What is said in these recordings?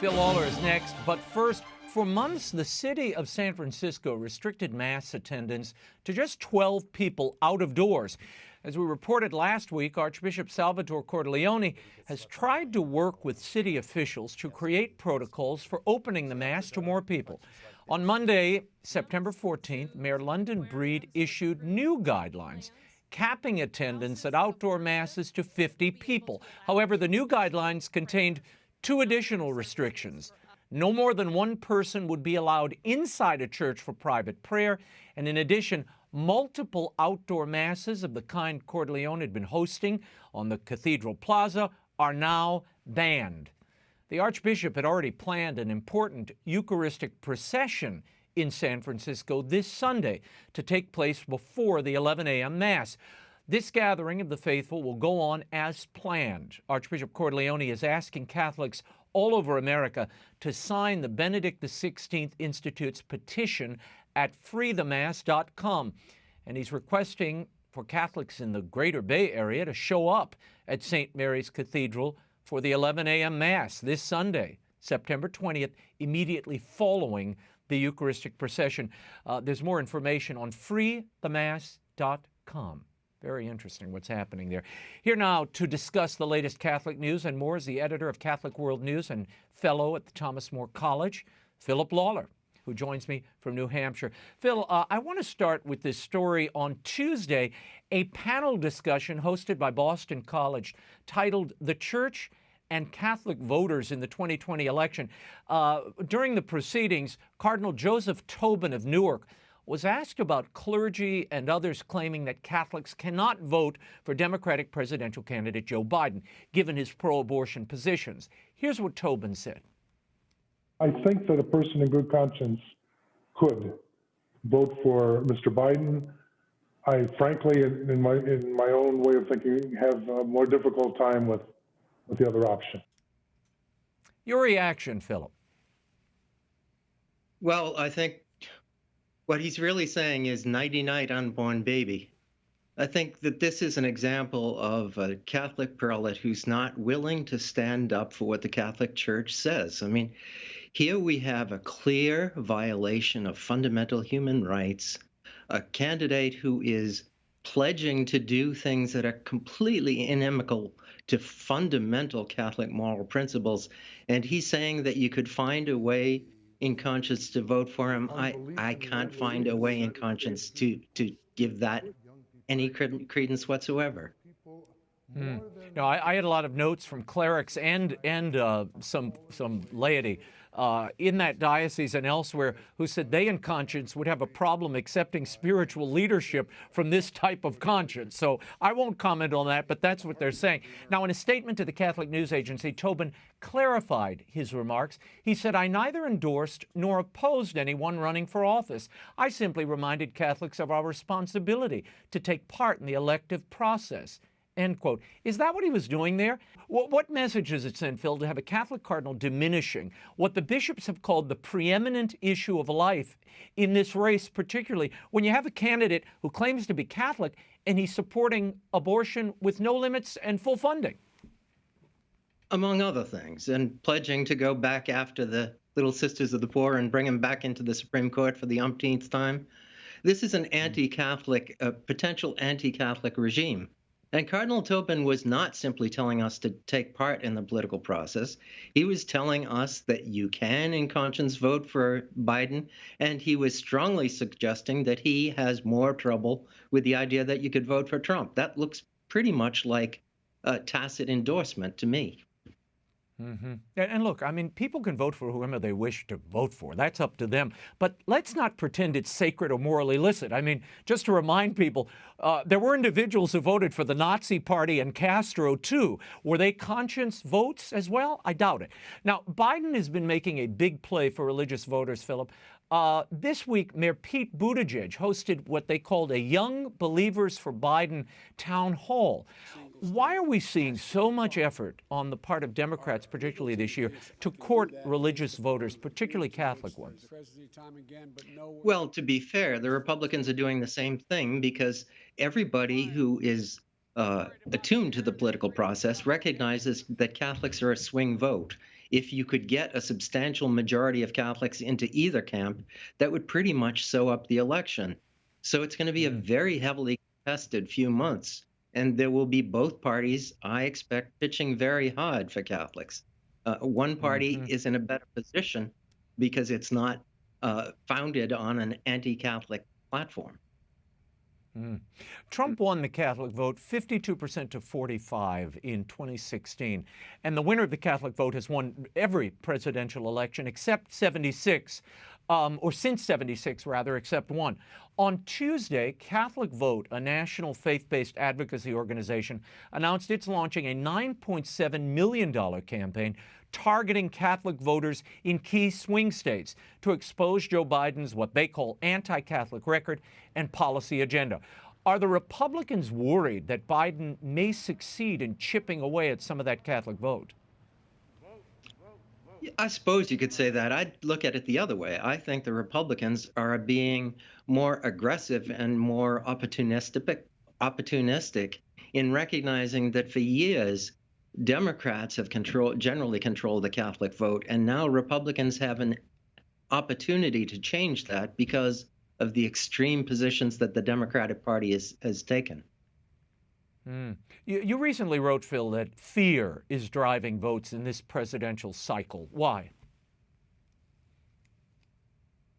Phil Lawler is next, but first, for months, the city of San Francisco restricted mass attendance to just 12 people out of doors. As we reported last week, Archbishop Salvatore Cordileone has tried to work with city officials to create protocols for opening the Mass to more people. On Monday, September 14th, Mayor London Breed issued new guidelines capping attendance at outdoor Masses to 50 people. However, the new guidelines contained two additional restrictions. No more than one person would be allowed inside a church for private prayer, and in addition, multiple outdoor Masses of the kind Cordileone had been hosting on the Cathedral Plaza are now banned. The Archbishop had already planned an important Eucharistic procession in San Francisco this Sunday to take place before the 11 a.m. Mass. This gathering of the faithful will go on as planned. Archbishop Cordileone is asking Catholics all over America to sign the Benedict XVI Institute's petition at freethemass.com. And he's requesting for Catholics in the Greater Bay Area to show up at St. Mary's Cathedral for the 11 a.m. Mass this Sunday, September 20th, immediately following the Eucharistic procession. There's more information on freethemass.com. Very interesting what's happening there. Here now to discuss the latest Catholic news and more is the editor of Catholic World News and fellow at the Thomas More College, Philip Lawler, who joins me from New Hampshire. Phil, I want to start with this story on Tuesday, a panel discussion hosted by Boston College titled "The Church and Catholic Voters in the 2020 Election." During the proceedings, Cardinal Joseph Tobin of Newark was asked about clergy and others claiming that Catholics cannot vote for Democratic presidential candidate Joe Biden, given his pro-abortion positions. Here's what Tobin said. I think that a person in good conscience could vote for Mr. Biden. I frankly, in my own way of thinking, have a more difficult time with the other option. Your reaction, Philip? Well, I think what he's really saying is nighty-night, unborn baby. I think that this is an example of a Catholic prelate who's not willing to stand up for what the Catholic Church says. I mean, here we have a clear violation of fundamental human rights, a candidate who is pledging to do things that are completely inimical to fundamental Catholic moral principles, and he's saying that you could find a way in conscience to vote for him. I can't find a way in conscience to give that any credence whatsoever. No, I had a lot of notes from clerics and some laity in that diocese and elsewhere who said they in conscience would have a problem accepting spiritual leadership from this type of conscience. So I won't comment on that, but that's what they're saying. Now, in a statement to the Catholic News Agency, Tobin clarified his remarks. He said, "I neither endorsed nor opposed anyone running for office. I simply reminded Catholics of our responsibility to take part in the elective process." End quote. Is that what he was doing there? What message does it send, Phil, to have a Catholic cardinal diminishing what the bishops have called the preeminent issue of life in this race, particularly when you have a candidate who claims to be Catholic and he's supporting abortion with no limits and full funding? Among other things, and pledging to go back after the Little Sisters of the Poor and bring them back into the Supreme Court for the umpteenth time. This is an anti-Catholic, potential anti-Catholic regime. And Cardinal Tobin was not simply telling us to take part in the political process. He was telling us that you can, in conscience, vote for Biden, and he was strongly suggesting that he has more trouble with the idea that you could vote for Trump. That looks pretty much like a tacit endorsement to me. Mm-hmm. And look, I mean, people can vote for whoever they wish to vote for. That's up to them. But let's not pretend it's sacred or morally illicit. I mean, just to remind people, there were individuals who voted for the Nazi Party and Castro, too. Were they conscience votes as well? I doubt it. Now, Biden has been making a big play for religious voters, Philip. This week, Mayor Pete Buttigieg hosted what they called a Young Believers for Biden town hall. Why are we seeing so much effort on the part of Democrats, particularly this year, to court religious voters, particularly Catholic ones? Well, to be fair, the Republicans are doing the same thing because everybody who is attuned to the political process recognizes that Catholics are a swing vote. if you could get a substantial majority of Catholics into either camp, that would pretty much sew up the election. So it's going to be a very heavily contested few months, and there will be both parties, I expect, pitching very hard for Catholics. One party is in a better position because it's not founded on an anti-Catholic platform. Trump won the Catholic vote 52% to 45 in 2016. And the winner of the Catholic vote has won every presidential election except 76, or since 76 rather, except one. On Tuesday, Catholic Vote, a national faith-based advocacy organization, announced it's launching a $9.7 million campaign targeting Catholic voters in key swing states to expose Joe Biden's what they call anti-Catholic record and policy agenda. Are the Republicans worried that Biden may succeed in chipping away at some of that Catholic vote? I suppose you could say that. I'd look at it the other way. I think the Republicans are being more aggressive and more opportunistic in recognizing that for years, Democrats have generally controlled the Catholic vote, and now Republicans have an opportunity to change that because of the extreme positions that the Democratic Party has taken. You recently wrote, Phil, that fear is driving votes in this presidential cycle. Why?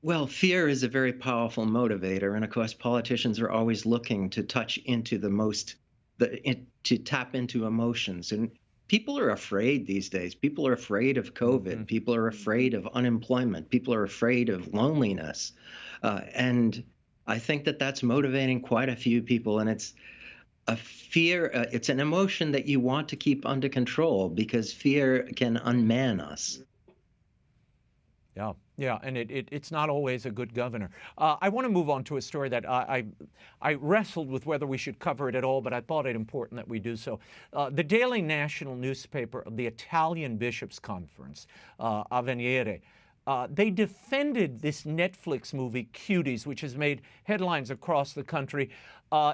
Well, fear is a very powerful motivator, and of course, politicians are always looking to touch into to tap into emotions. And people are afraid these days. People are afraid of COVID. People are afraid of unemployment. People are afraid of loneliness. And I think that that's motivating quite a few people. And it's a fear, it's an emotion that you want to keep under control because fear can unman us. Yeah, and it's not always a good governor. I want to move on to a story that I wrestled with whether we should cover it at all, but I thought it important that we do so. The daily national newspaper of the Italian Bishops' Conference, Avvenire, they defended this Netflix movie, Cuties, which has made headlines across the country.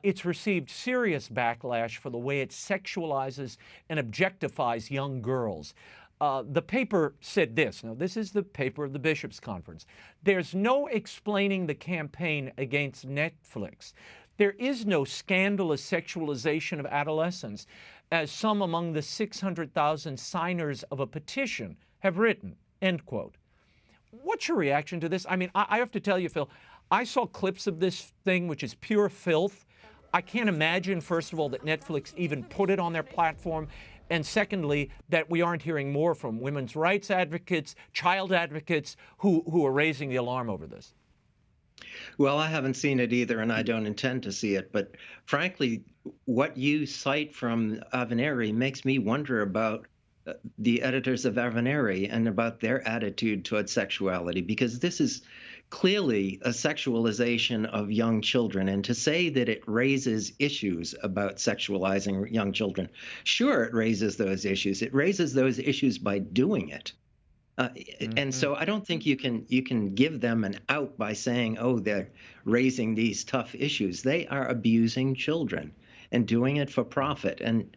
It's received serious backlash for the way it sexualizes and objectifies young girls. The paper said this. Now, this is the paper of the Bishops' Conference. There's no explaining the campaign against Netflix. There is no scandalous sexualization of adolescents, as some among the 600,000 signers of a petition have written, end quote. What's your reaction to this? I mean, I have to tell you, Phil, I saw clips of this thing, which is pure filth. I can't imagine, first of all, that Netflix even put it on their platform. And secondly, that we aren't hearing more from women's rights advocates, child advocates who are raising the alarm over this. Well, I haven't seen it either, and I don't intend to see it. But frankly, what you cite from Avvenire makes me wonder about the editors of Avvenire and about their attitude towards sexuality, because this is clearly a sexualization of young children. And to say that it raises issues about sexualizing young children, sure, it raises those issues. It raises those issues by doing it. And so I don't think you can give them an out by saying, oh, they're raising these tough issues. They are abusing children and doing it for profit. And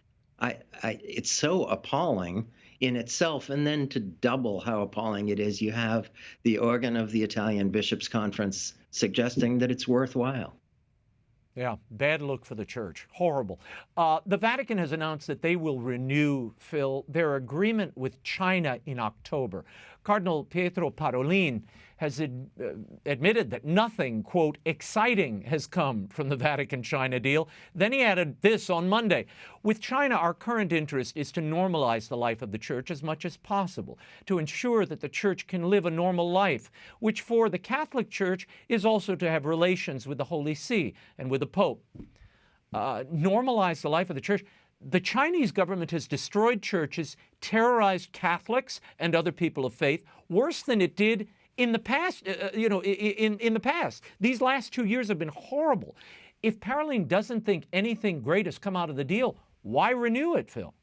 it's so appalling in itself. And then to double how appalling it is, you have the organ of the Italian Bishops' Conference suggesting that it's worthwhile. Yeah, bad look for the church. Horrible. The Vatican has announced that they will renew, Phil, their agreement with China in October. Cardinal Pietro Parolin has admitted that nothing, quote, exciting has come from the Vatican-China deal. Then he added this on Monday. With China, our current interest is to normalize the life of the church as much as possible, to ensure that the church can live a normal life, which for the Catholic Church is also to have relations with the Holy See and with the Pope. Normalize the life of the church. The Chinese government has destroyed churches, terrorized Catholics and other people of faith, worse than it did in the past, in the past. These last 2 years have been horrible. If Parolin doesn't think anything great has come out of the deal, why renew it, Phil?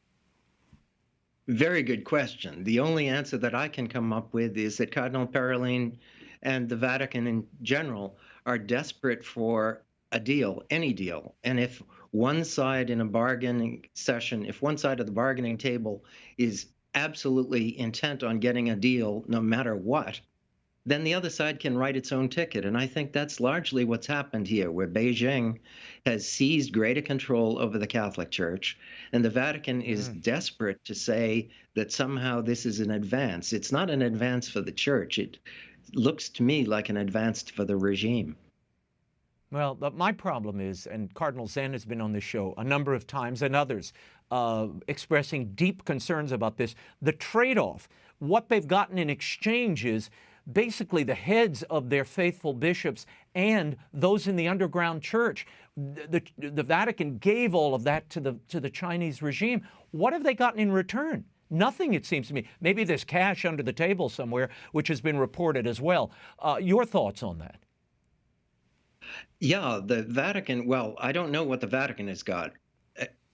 Very good question. The only answer that I can come up with is that Cardinal Parolin and the Vatican in general are desperate for a deal, any deal. And if one side in a bargaining session, if one side of the bargaining table is absolutely intent on getting a deal no matter what, then the other side can write its own ticket. And I think that's largely what's happened here, where Beijing has seized greater control over the Catholic Church, and the Vatican is desperate to say that somehow this is an advance. It's not an advance for the Church. It looks to me like an advance for the regime. Well, my problem is, and Cardinal Zen has been on this show a number of times, and others expressing deep concerns about this, the trade-off, what they've gotten in exchange is basically the heads of their faithful bishops and those in the underground church. The Vatican gave all of that to the Chinese regime. What have they gotten in return? Nothing, it seems to me. Maybe there's cash under the table somewhere, which has been reported as well. Your thoughts on that? Yeah, the Vatican, well, I don't know what the Vatican has got,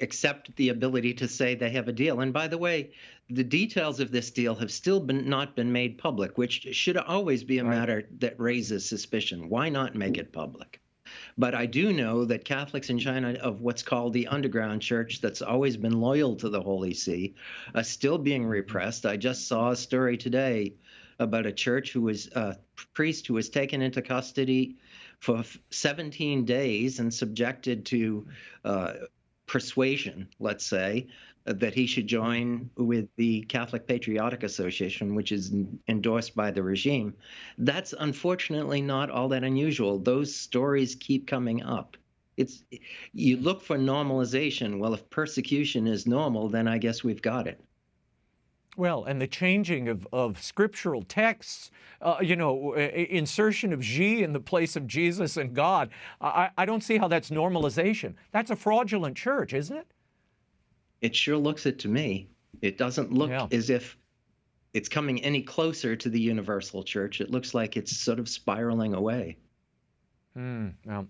except the ability to say they have a deal. And by the way, the details of this deal have still not been made public, which should always be a matter that raises suspicion. Why not make it public? But I do know that Catholics in China of what's called the underground church that's always been loyal to the Holy See are still being repressed. I just saw a story today about a church who was a priest who was taken into custody for 17 days and subjected to persuasion, let's say, that he should join with the Catholic Patriotic Association, which is endorsed by the regime. That's unfortunately not all that unusual. Those stories keep coming up. You look for normalization. Well, if persecution is normal, then I guess we've got it. Well, and the changing of scriptural texts, insertion of Xi in the place of Jesus and God, I don't see how that's normalization. That's a fraudulent church, isn't it? It sure looks it to me. It doesn't look as if it's coming any closer to the universal church. It looks like it's sort of spiraling away. Well,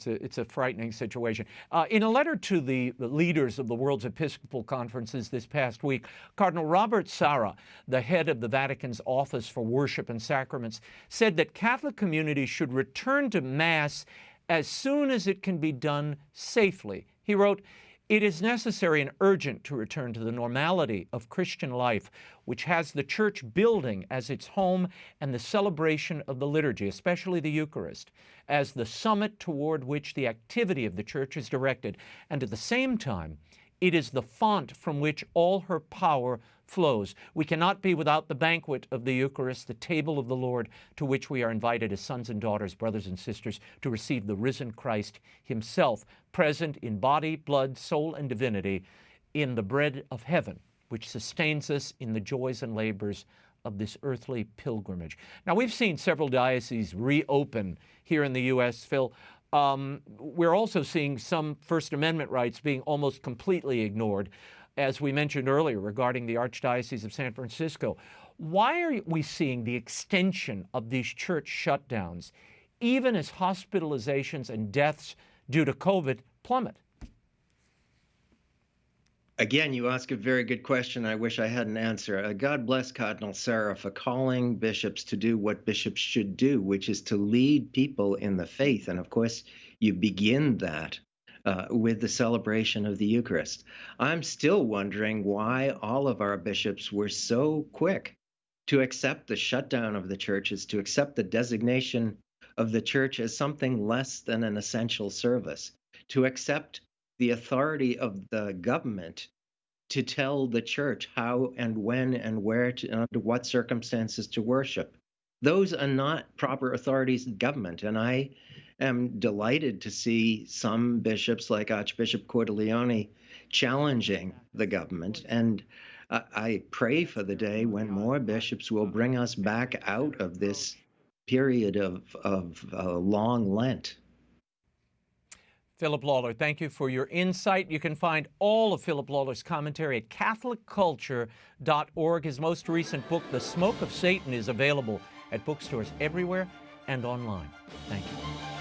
it's a frightening situation. In a letter to the leaders of the world's Episcopal conferences this past week, Cardinal Robert Sarah, the head of the Vatican's Office for Worship and Sacraments, said that Catholic communities should return to Mass as soon as it can be done safely. He wrote, "It is necessary and urgent to return to the normality of Christian life, which has the church building as its home and the celebration of the liturgy, especially the Eucharist, as the summit toward which the activity of the church is directed, and at the same time, it is the font from which all her power flows. We cannot be without the banquet of the Eucharist, the table of the Lord, to which we are invited as sons and daughters, brothers and sisters, to receive the risen Christ himself, present in body, blood, soul, and divinity, in the bread of heaven, which sustains us in the joys and labors of this earthly pilgrimage." Now, we've seen several dioceses reopen here in the U.S., Phil. We're also seeing some First Amendment rights being almost completely ignored, as we mentioned earlier regarding the Archdiocese of San Francisco. Why are we seeing the extension of these church shutdowns, even as hospitalizations and deaths due to COVID plummet? Again, you ask a very good question. I wish I had an answer. God bless Cardinal Sarah for calling bishops to do what bishops should do, which is to lead people in the faith. And of course, you begin that with the celebration of the Eucharist. I'm still wondering why all of our bishops were so quick to accept the shutdown of the churches, to accept the designation of the church as something less than an essential service, to accept the authority of the government to tell the church how and when and where to, under what circumstances to worship. Those are not proper authorities of government. And I am delighted to see some bishops like Archbishop Cordileone challenging the government. And I pray for the day when more bishops will bring us back out of this period of long Lent. Philip Lawler, thank you for your insight. You can find all of Philip Lawler's commentary at CatholicCulture.org. His most recent book, The Smoke of Satan, is available at bookstores everywhere and online. Thank you.